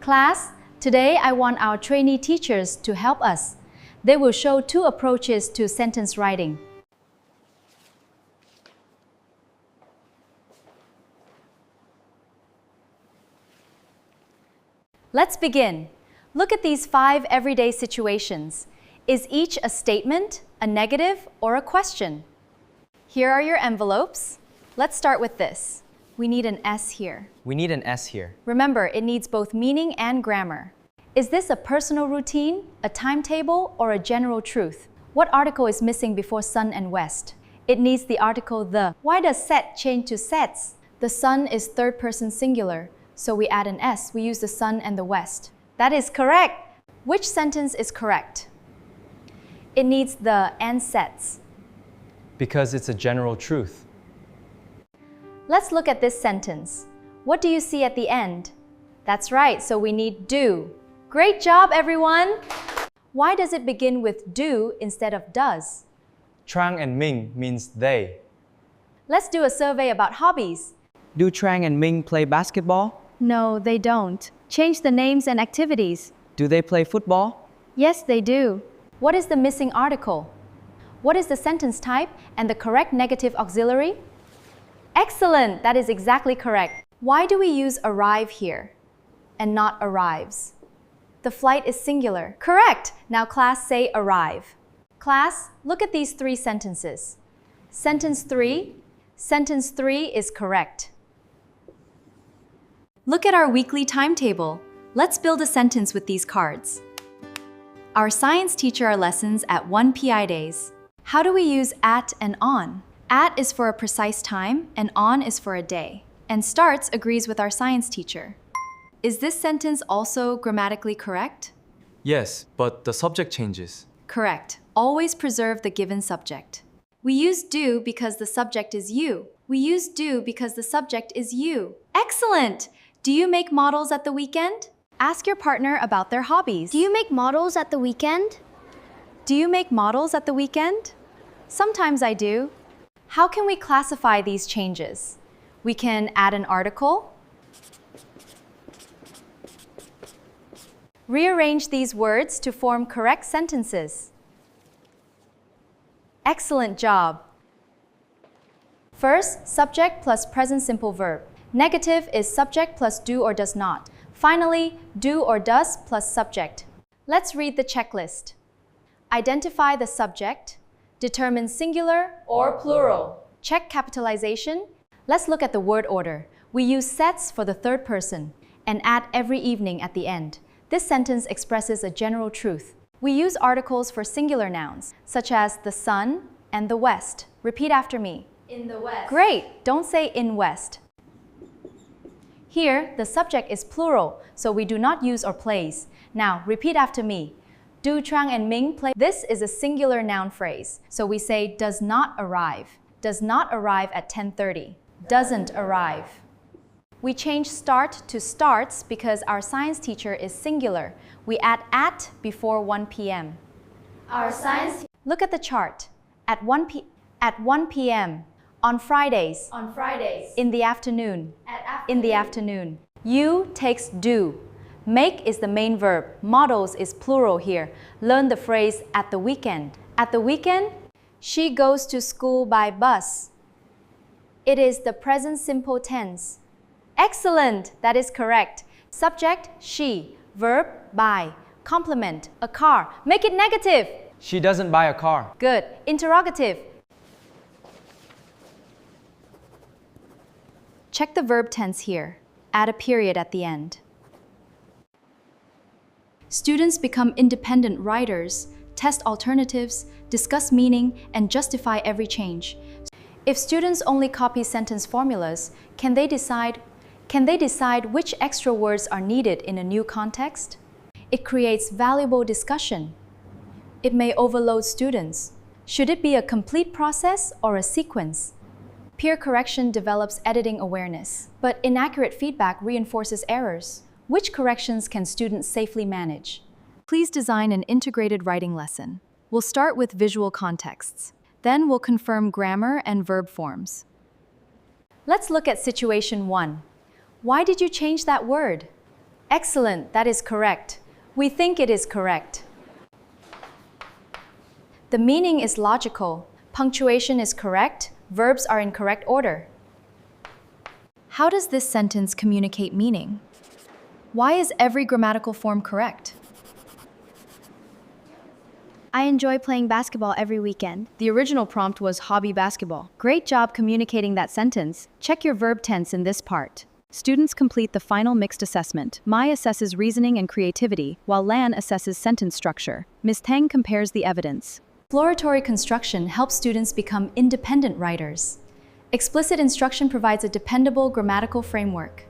Class, today I want our trainee teachers to help us. They will show 2 approaches to sentence writing. Let's begin. Look at these 5 everyday situations. Is each a statement, a negative, or a question? Here are your envelopes. Let's start with this. We need an S here. We need an S here. Remember, it needs both meaning and grammar. Is this a personal routine, a timetable, or a general truth? What article is missing before sun and west? It needs the article the. Why does set change to sets? The sun is third person singular, so we add an S. We use the sun and the west. That is correct. Which sentence is correct? It needs the and sets. Because it's a general truth. Let's look at this sentence. What do you see at the end? That's right, so we need do. Great job, everyone! Why does it begin with do instead of does? Trang and Ming means they. Let's do a survey about hobbies. Do Trang and Ming play basketball? No, they don't. Change the names and activities. Do they play football? Yes, they do. What is the missing article? What is the sentence type and the correct negative auxiliary? Excellent! That is exactly correct. Why do we use arrive here and not arrives? The flight is singular. Correct! Now class, say arrive. Class, look at these 3 sentences. Sentence 3 is correct. Look at our weekly timetable. Let's build a sentence with these cards. Our science teacher our lessons at 1 PI days. How do we use at and on? At is for a precise time and on is for a day. And starts agrees with our science teacher. Is this sentence also grammatically correct? Yes, but the subject changes. Correct. Always preserve the given subject. We use do because the subject is you. We use do because the subject is you. Excellent! Do you make models at the weekend? Ask your partner about their hobbies. Do you make models at the weekend? Do you make models at the weekend? Sometimes I do. How can we classify these changes? We can add an article, rearrange these words to form correct sentences. Excellent job! First, subject plus present simple verb. Negative is subject plus do or does not. Finally, do or does plus subject. Let's read the checklist. Identify the subject. Determine singular or plural. Check capitalization. Let's look at the word order. We use sets for the third person and add every evening at the end. This sentence expresses a general truth. We use articles for singular nouns, such as the sun and the west. Repeat after me. In the west. Great! Don't say in west. Here, the subject is plural, so we do not use or plays. Now, repeat after me. Do Trang and Ming play? This is a singular noun phrase, so we say does not arrive. Does not arrive at 10:30. Doesn't arrive. We change start to starts because our science teacher is singular. We add at before 1 p.m. Our science. Look at the chart. At 1 p.m. On Fridays. On Fridays. In the afternoon. At In the afternoon. You takes do. Make is the main verb. Models is plural here. Learn the phrase at the weekend. At the weekend, she goes to school by bus. It is the present simple tense. Excellent! That is correct. Subject, she. Verb, buy. Complement, a car. Make it negative. She doesn't buy a car. Good. Interrogative. Check the verb tense here. Add a period at the end. Students become independent writers, test alternatives, discuss meaning, and justify every change. If students only copy sentence formulas, can they decide which extra words are needed in a new context? It creates valuable discussion. It may overload students. Should it be a complete process or a sequence? Peer correction develops editing awareness, but inaccurate feedback reinforces errors. Which corrections can students safely manage? Please design an integrated writing lesson. We'll start with visual contexts. Then we'll confirm grammar and verb forms. Let's look at situation 1. Why did you change that word? Excellent, that is correct. We think it is correct. The meaning is logical. Punctuation is correct. Verbs are in correct order. How does this sentence communicate meaning? Why is every grammatical form correct? I enjoy playing basketball every weekend. The original prompt was hobby basketball. Great job communicating that sentence. Check your verb tense in this part. Students complete the final mixed assessment. Mai assesses reasoning and creativity, while Lan assesses sentence structure. Ms. Tang compares the evidence. Exploratory construction helps students become independent writers. Explicit instruction provides a dependable grammatical framework.